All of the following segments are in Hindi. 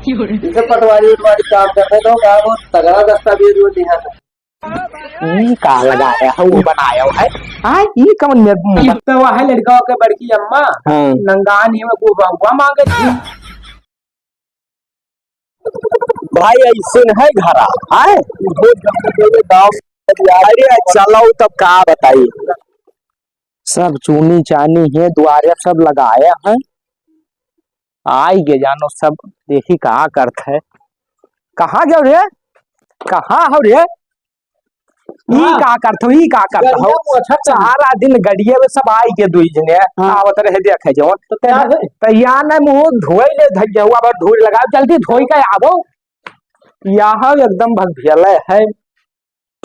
जैसे पटवारी उटवारी काम करते तो क्या वो तगड़ा दस्तावेज वो दिया था। का लगाया है वो बनाया है। हाँ ये कौन में तो वह है लड़का के बड़की अम्मा नंगा नहीं में वो बहुआ मांगे थी। भाई ऐसे है घर आए अरे चलो तब का बताइए। सब चूनी चानी है द्वारे सब लगाया है। आई गे जानो सब देखी कहा करते है। कहाँ जाओ रे कहाँ हो रे ई का करते हो ई का करते हो सारा दिन गड़िए में सब आई के दुई जने आवत रहे देखे जो तो तैयार न मुंह धोई ले धज हुआ पर धूल लगा जल्दी धोई के आवो। यहाँ एकदम भगभियल है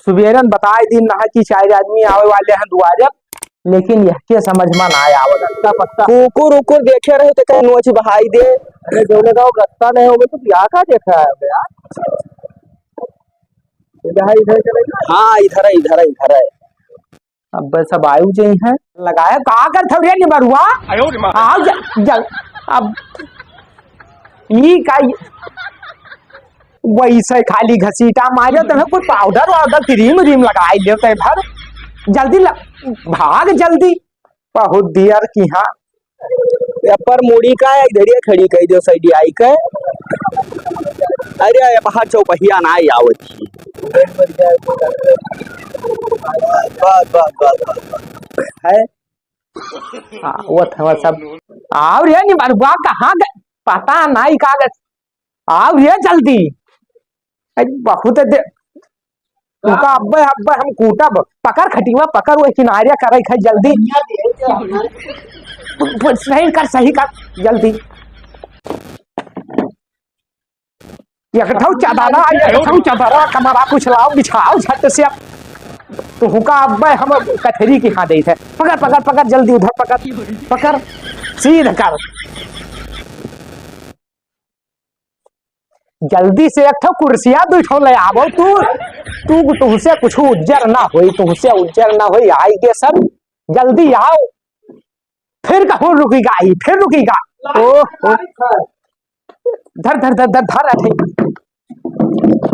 सुबेरन बताए दिन नहा की 4 आदमी आवे वाले हैं दुआरे लेकिन यह के समझ में ना आवत पत्ता पत्ता कुकुर उकुर देखे रहे तो कहीं नोच बहाई दे। अरे जो लगा रास्ता नहीं होगा तो क्या का देखा है यार। हाँ इधर है इधर है इधर है। अब सब आयु जी है लगाया कहा कर थोड़े नहीं बरुआ अब ये का वैसे खाली घसीटा मारे तो कोई पाउडर वाउडर क्रीम व्रीम लगाई देते भर जल्दी भाग जल्दी बहुत देर की। हाँ पर मुड़ी का इधर खड़ी कही दो साइड आई के अरे बाहर चौपहिया ना आई आवत है। वो था सब आओ रे नहीं बरुआ कहाँ पता नहीं कागज आओ रे जल्दी बहुत दे तुका अब्बे अब्बे हम कूटब पकड़ खटिवा पकड़ वो किनारे करे है जल्दी सही कर जल्दी चादरा कमरा कुछ लाओ बिछाओ झट से तो हुका अब्बे हम कथरी की खा दे थे पकड़ पकड़ पकड़ जल्दी उधर पकड़ पकड़ सीधा कर जल्दी से एक कुर्सिया बैठो ले आवो तू तुमसे कुछ उज्जर ना होई तुमसे उज्जर ना होई आई के सब जल्दी आओ फिर कहो रुकेगा आई फिर रुकेगा ओ धर धर धर धर धर अठे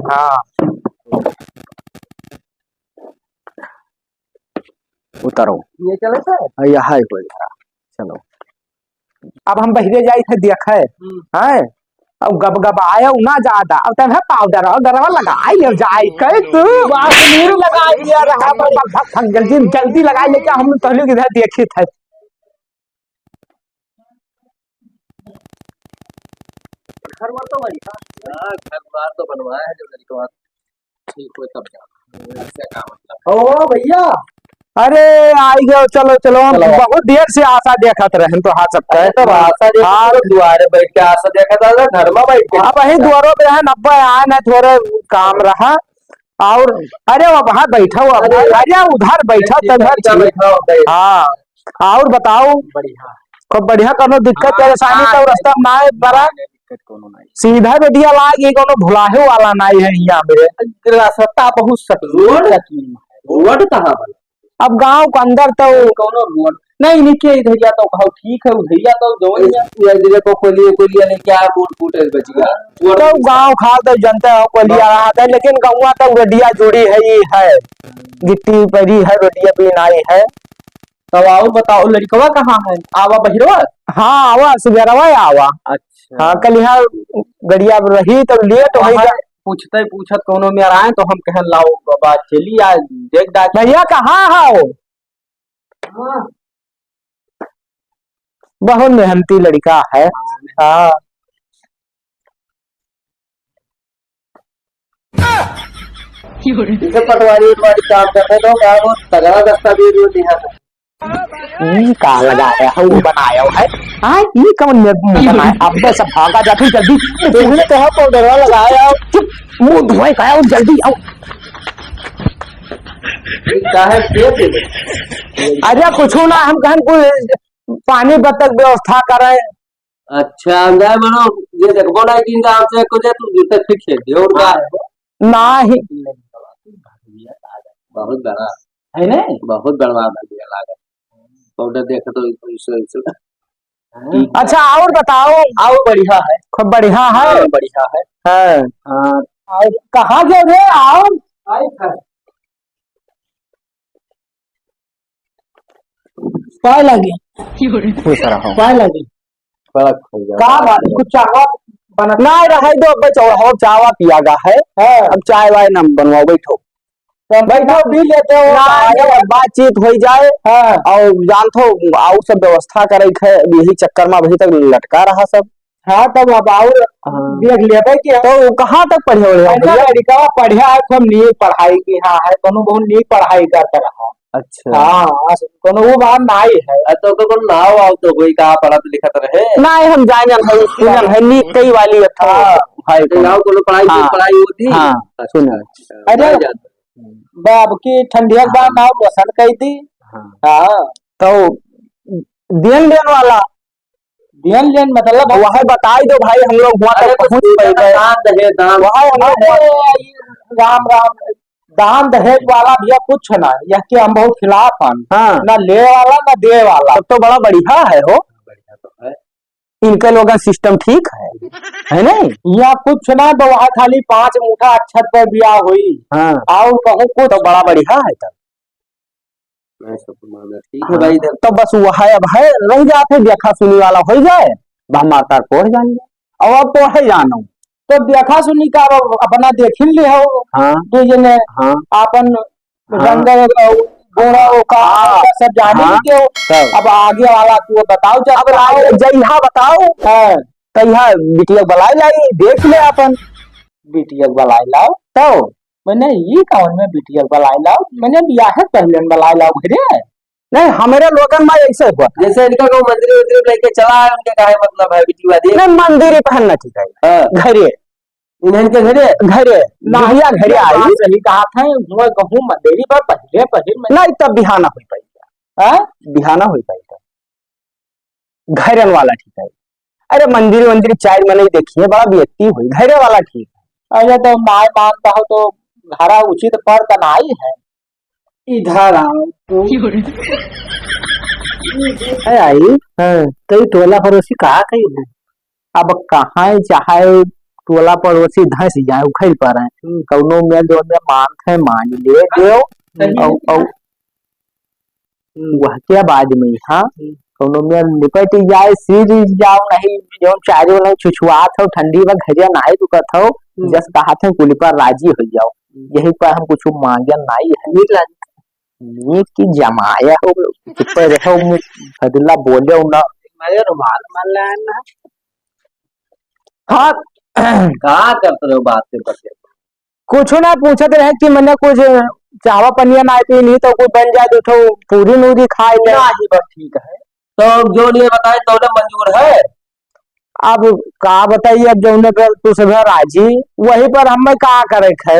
हाँ उतरो ये चले सर यहाँ हो जरा चलो अब हम बहरे जाए थे देखे हैं अब गब गब आया ना ज्यादा अब तब है पाउडर गरवा लगाई जाए कहे तू लगा दिया रहा जल्दी जल्दी लगा लेके हम पहले इधर देखे थे। घर बार तो घर बार तो बनवाया है जो लड़का ठीक हो तब क्या मतलब ओ भैया अरे आई गए चलो चलो बहुत देर से आशा देखत रहे तो हाँ सकता है तो आशा दुआरे बैठ के आशा देखा था घर में बैठ के वही द्वारों पे है 90 आए न थोड़े काम रहा और अरे वो वहां बैठा हुआ अरे उधर बैठा हाँ और बताओ बढ़िया खूब बढ़िया कोनो दिक्कत परेशानी तो रास्ता ना है बड़ा सीधा बेटिया लागे कोनो भुलाहे वाला नहीं है यहाँ मेरे रास्ता बहुत रोड कहाँ अब गांव के अंदर तो कोनो रोड नहीं नीचे इधर तो कहो ठीक है उधर तो दो इधर को कोलिया ने क्या बूट बूट बच गया तो गांव खा तो जनता हो कोलिया रहा था लेकिन गौवा तो रडिया जुड़ी है ही है गिट्टी पड़ी है रडिया भी नहीं है। तो आओ बताओ लड़कवा कहाँ है आवा बहिरवा हाँ आवा सुबेरवा आवा अच्छा हाँ कल यहाँ गड़िया रही तो लेट हो गया पूछते पूछत कोनो में आए तो हम कह लाओ बाबा चली आज देख डाक भैया कहाँ है बहुत मेहनती लड़का है। हाँ जैसे पटवारी उटवारी काम करते तो क्या वो तगड़ा दस्तावेज वो दिया था। का लगाया है वो बनाया है। हाँ ये कौन बनाया अब सब भागा जाती जल्दी तुमने कहा पाउडर लगाया चुप मुंह धोए खाया जल्दी आओ अरे कुछ ना हम कहन कोई पानी बतक व्यवस्था करे। अच्छा जाए मनो ये देखो ना कि इंसान से कुछ तू जूते ठीक है और क्या नहीं बहुत बड़ा है ना बहुत बड़ा दिया लागा पाउडर देखो तो अच्छा और बताओ। आओ बढ़िया है, खूब बढ़िया है। बढ़िया है। हाँ। हाँ और कहाँ गए थे? आओ। काय लगी? खुश रहो। काय लगी? फर्क हो गया। का बात कुछ चावा बना ना रहे दो अब चौड़ा चावा पिया गा है। अब चाय वाय न बनवाओ, बैठो बैठो पी लेते हो, बातचीत हो जाए। और जान थो आउ सब व्यवस्था करे है, यही चक्कर में अभी तक लटका रहा सब। हाँ तब अब और देख लेते कि तो कहाँ तक पढ़े हो लड़का पढ़िया है, सब नीक पढ़ाई की हाँ है, दोनों बहुत नीक पढ़ाई करता रहा। अच्छा हाँ कोनो वो बात नहीं है। तो नाव आओ तो कोई कहा पढ़त लिखत रहे नहीं हम जाने है सुनल है नीक कई वाली था भाई तो नाव को पढ़ाई पढ़ाई होती। हाँ सुनल। अरे बाब की ठंडिया का नाव रोशन कही थी। हाँ तो देन लेन वाला देन लेन मतलब वह बताई दो भाई, हम लोग वहाँ तक पहुँच गए। राम राम दान दहेज वाला भैया कुछ ना, यह के हम बहुत खिलाफ हैं। हाँ ना ले वाला ना दे वाला, तो बड़ा बढ़िया है हो। बढ़िया तो है इनके लोग सिस्टम ठीक है नहीं? यह कुछ ना तो वहाँ खाली 5 मुठा अक्षत पर ब्याह हुई। हाँ आओ कहूँ कुछ तो बड़ा बढ़िया है तब। ठीक है भाई। तो बस वह है अब है रह जाते देखा सुनी वाला हो जाए, माता को जान जाए। और अब तो है जानो तो देखा सुनी का अपना देख ले हो। हाँ तो ये ने हाँ अपन रंग गोड़ा का सब जाने के हो। अब आगे वाला तू बताओ जब जइहा बताओ। हाँ तइहा बिटिया बलाई लाई देख ले अपन बिटिया बलाई लाओ। तो मैंने ये कौन में बिटिया बलाई लाओ, मैंने ब्याह पहले बलाई लाओ घरे नहीं हमारे लोगन में ऐसे हुआ। जैसे इनका को मंदिर मंदिर लेके चला है, उनके का है मतलब है बिटिया दे नहीं मंदिर ही पहनना ठीक है। घरे इन्हें के घरे घरे नाहिया घरे आई सही कहा था हुआ कहूँ मंदिर पर पहले पहले नहीं तब बिहाना हो पाई बिहाना हो पाई घरन वाला ठीक है। अरे मंदिर मंदिर चाय में नहीं देखिए बड़ा बेइज्जती हुई, घरे वाला ठीक है। अरे तो माय मानता हो तो घरा उचित पर तनाई है इधर आओ आई कई टोला पड़ोसी कहा कही है। अब कहाँ चाहे टोला पड़ोसी धस जाए उखड़ पर कौनो में जो में मान है मान ले दो वह क्या बाद में हाँ कौनो में निपट जाए सिर जाओ नहीं जो चारों नहीं छुछुआत हो ठंडी में घरे नहाए तो कथो जस कहा थे कुल पर राजी हो जाओ। यही पर हम कुछ मांगे नहीं है नीक की जमाया हो पर रहो फदिला बोले ना मेरे रुमाल मान लेना। हाँ कहाँ करते हो बात करते कुछ ना पूछते रहे कि मैंने कुछ चावा पनिया ना पी नहीं तो कुछ बन जाए तो पूरी नूरी खाए ले बस ठीक है। तो जो नहीं बताए तो मंजूर है। अब का बताइए अब जो पर तू सब राजी वही पर हमें का करे है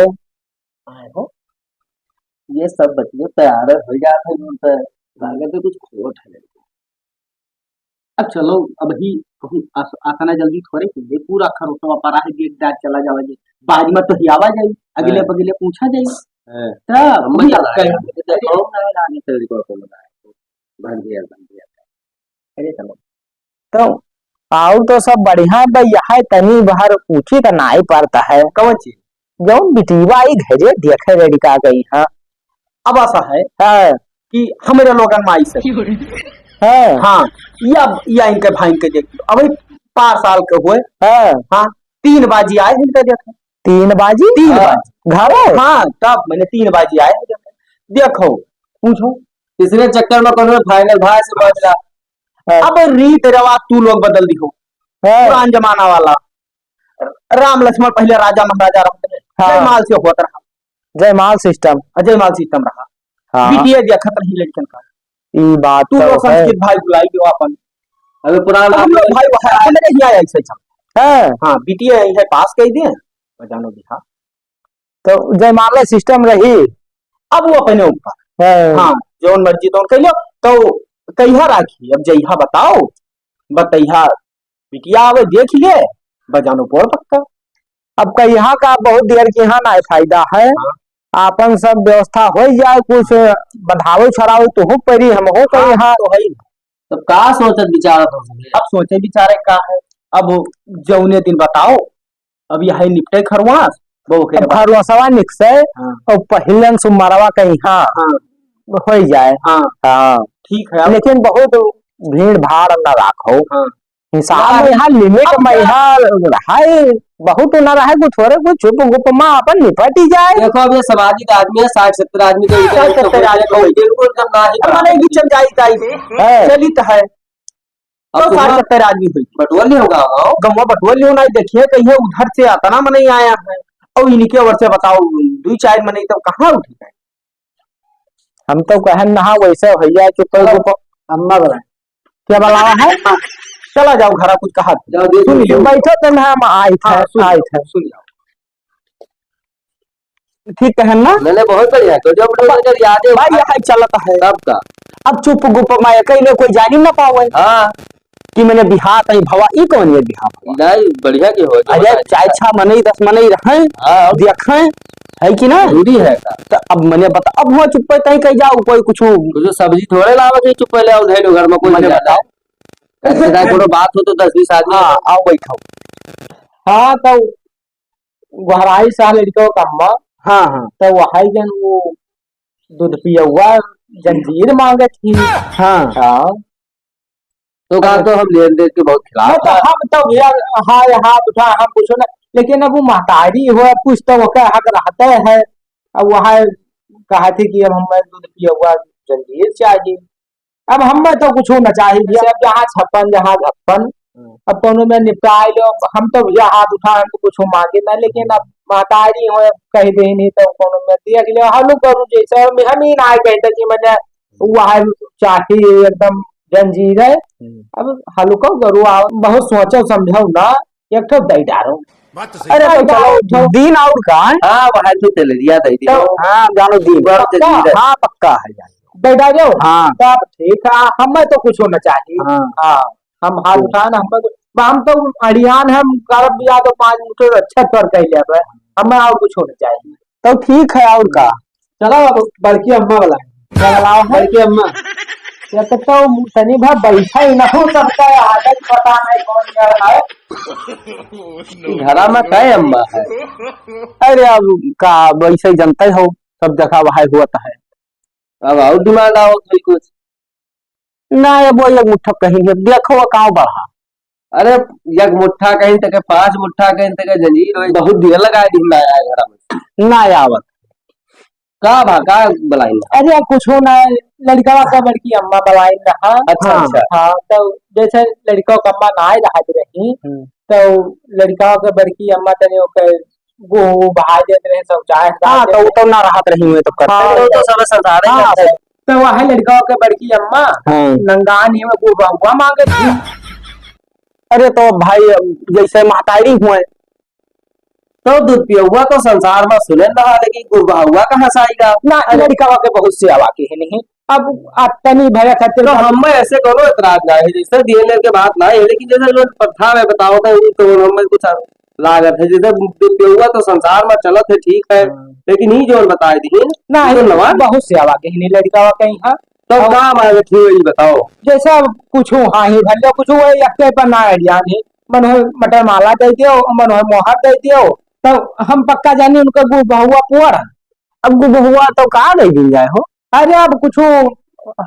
ये सब बच्चे तैयार हो जाते हैं तो कुछ खोट है। अब चलो अभी आसाना जल्दी थोड़े ये पूरा खरोटवा परा है गेट दार चला जावा जी बाद में तो हियावा जाई अगले बगले पूछा जाई तब मजा आएगा तो आगे तेरे को बन गया अरे चलो तो आओ तो सब बढ़िया भैया है तनी बाहर पूछी तो नहीं पड़ता है कौन चीज जो बिटिया आई घरे देखे रेडी का गई है। अब ऐसा है कि हमारे लोगन माई से है हाँ या इनके भाई के देखियो अभी 5 साल के हुए हाँ 3 बाजी आए इनके देखे 3 बाजी घर हाँ तब मैंने 3 बाजी आए देखो पूछो इसने चक्कर में कौन फाइनल भाई से बदला। अब रीत रिवाज तू लोग बदल दियो पुरान जमाना वाला राम लक्ष्मण पहले राजा महाराजा रहा जयमाल से होता रहा जयमाल सिस्टम रहा बिटिया देखत रही लड़कन का ई बात तू लोग संस्कृत भाई बुलाई दो अपन अबे पुराना हम लोग भाई वहां नहीं आया ऐसे हाँ बिटिया यही पास कह दिए जानो दिखा तो जयमाला सिस्टम रही अब वो अपने ऊपर हाँ जो मर्जी तो कह लो तो कहिया राखी अब जइहा बताओ बतइहा बिटिया आवे देख लिए बजानो पोड़ पक्का। अब कहिया का बहुत देर की यहाँ ना फायदा है अपन सब व्यवस्था हो जाए कुछ बधावे छड़ावे तो हो परी हम हो कहीं हाँ तो है तब का सोचत विचारत हो सके? अब सोचे बिचारे का है। अब जौने दिन बताओ, अब यह निपटे खरवास बहु के बाद खरवासवा निकसे हाँ और पहिलन सुमरवा कहीं हाँ हाँ हो जाए। हाँ हाँ ठीक है। अब लेकिन बहुत भीड़ भाड़ न राखो, हाँ हिसाब में यहाँ लिमिट में यहाँ है, बहुत न रहे कुछ थोड़े कुछ चुप गुप में अपन निपट ही जाए। देखो अब ये सामाजिक आदमी है, 60-70 आदमी तो इधर 60-70 आदमी बिल्कुल जब ना ही हमारे की चल जाई चलित है अब तो 60-70 आदमी हुई बटुअल नहीं होगा गाँव गम्मा बटुअल लियो नहीं देखिए कहिए उधर से अतना में नहीं आया है और इनके ओर से बताओ 2-4 में नहीं तो कहाँ उठी है। हम तो कहन नहा वैसे भैया चुप अम्मा बोला क्या बुलावा है चला जाओ घर कुछ कहा सुन लियो बैठो तो हम आए थे सुन जाओ। ठीक है ना मैंने बहुत बढ़िया तो जब नजर याद है भाई यहाँ चलता है सबका। अब चुप गुप में अकेले कोई जानी ना पावे हाँ कि मैंने बिहार कहीं भवा ई कौन ये बिहार नहीं बढ़िया की हो अरे 4-6 मनई 10 मनई रहे हाँ देखे है कि ना जरूरी है तो अब मैंने बता अब हुआ चुप कहीं कहीं जाओ कोई कुछ जो सब्जी थोड़े लावा के चुप ले आओ धैर्य घर में कोई मैंने जाता है ऐसे कोनो बात हो तो 10-20 आदमी हाँ आओ बैठो हाँ तो गहराई सा लड़को कम्मा हाँ हाँ तो वही जन वो दूध पिया जंजीर मांगे थी हाँ हाँ तो कहा तो हम लेन देन के बहुत खिलाफ हाँ हम तो भैया हाँ हाथ उठा हम पूछो ना लेकिन अब वो महतारी हुआ कुछ तो वो हक रहते है। अब वह कहा थी कि अब हमें दूध पिया हुआ जंजीर चाहिए। अब हमें तो कुछ होना चाहिए भैया अब जहाँ 56 जहाँ 56 अब दोनों में निपटाए लो। हम तो भैया हाथ उठा हम तो कुछ मांगे ना लेकिन अब महतारी हो कह दे नहीं तो दोनों में देख लियो हलू करूँ जैसे हम ही ना कहते कि मैंने वह चाहिए एकदम जंजीर है। अब हल्का करू बहुत सोचो समझो ना एक तो दई डारो अरे तो चलो दिन और का हाँ वहाँ तो तेलरिया दे दियो हाँ जानो दिन हाँ पक्का है दई डालो हाँ तब ठीक है हमें तो कुछ होना चाहिए। हाँ हम हाथ उठाए ना हम तो अड़ियान हम करब बिया तो 5 मीटर अच्छा कर कह ले हमें और कुछ होना चाहिए तो ठीक है और का चलो अब बड़की अम्मा वाला क्या लाओ बड़की अम्मा या तो शनि भर बैठा ही ना हो सबका आदत पता नहीं कौन कर है घरा में कई अम्मा है। अरे अब का वैसे जनता हो सब जगह वहां होता है। अब और डिमांड आओ कोई कुछ ना वो एक मुठ्ठा कहीं देखो गाँव बढ़ा अरे एक मुट्ठा कहीं तक 5 मुट्ठा कहीं तक जंजीर बहुत देर लगा दी आया घर में ना आवत का भाका बुलाई अरे कुछ हो ना लड़का का बड़की अम्मा बुलाई रहा। अच्छा अच्छा हाँ तो जैसे लड़का का अम्मा नहाए रहा रही तो लड़का के बड़की अम्मा तने वो बहा देते रहे सब चाहे हाँ तो ना राहत रही हुए तो करते तो सब संसार ही करते हैं। तो वह लड़का के बड़की अम्मा नंगान ही में गुरबा मांगे थी। अरे तो भाई जैसे महतारी हुए तो दूध पिया हुआ तो संसार में सुने रहा लेकिन गुरबा हुआ कहाँ से आएगा ना लड़का के बहुत सेवा की है नहीं अब तनी भैया खातिर तो हम ऐसे कोनो एतराज ना है जैसे डीएनए के बात ना है लेकिन जैसे जो प्रथा में बताओ तो हमें कुछ लागत है जैसे दूध पिया हुआ तो संसार में चलत है ठीक है लेकिन ही जो बताए दी ना तो बहुत सेवा की है लड़का कहीं हाँ तो काम आगे थी वही बताओ जैसा कुछ हाँ ही भले कुछ हुए यक्के पर ना आइडिया नहीं मन हो मटर माला दे दियो मन हो मोहर दे दियो तो हम पक्का जानी उनका बहुआ पुअर अब बहुआ तो कहाँ दे दी जाए हो। अरे अब कुछ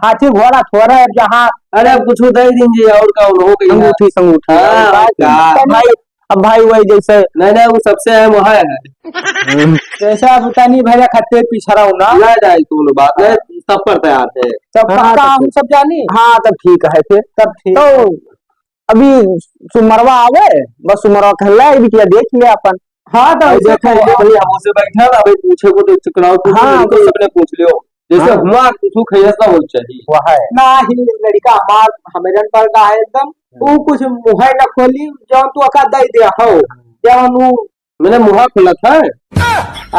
हाथी घोड़ा थोड़ा है जहाँ अरे अब कुछ दे दीजिए और का हो गई अंगूठी संगूठी भाई अब भाई वही जैसे नहीं वो सबसे अहम वह है जैसा बतानी भैया खत्ते पिछड़ा होना ना जाए तो बात है सब पर तैयार है सब पक्का हम सब जानी हाँ तब ठीक है फिर तब ठीक तो अभी सुमरवा आवे बस सुमरवा कहला बिटिया देख ले अपन हाँ तो देखो भाई हमसे बैठा ना भाई पूछे को तो चकराव हाँ तो सबने पूछ लियो जैसे हुआ कुछ खैसा हो चाहिए वह है ना ही लड़का हमार हमेरन पर का है एकदम वो कुछ मुंह न खोली जब तू अका दे दे हो जब मैंने मुहा खुला था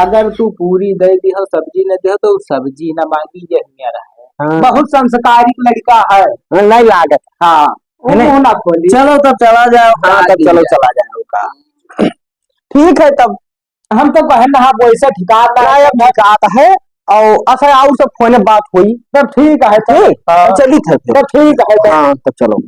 अगर तू पूरी दे दी हो सब्जी न दे तो सब्जी न मांगी ये रहा है बहुत संस्कारिक लड़का है नहीं लागत हाँ ना खोली चलो तब चला जाओ हाँ तब चलो चला जाओ का ठीक है तब हम तो कहें ना वैसे ठिकाना ठिकात है और अच्छा और सब फोन बात हुई तब ठीक है ठीक हाँ। चली थे फिर तब ठीक है हाँ तब चलो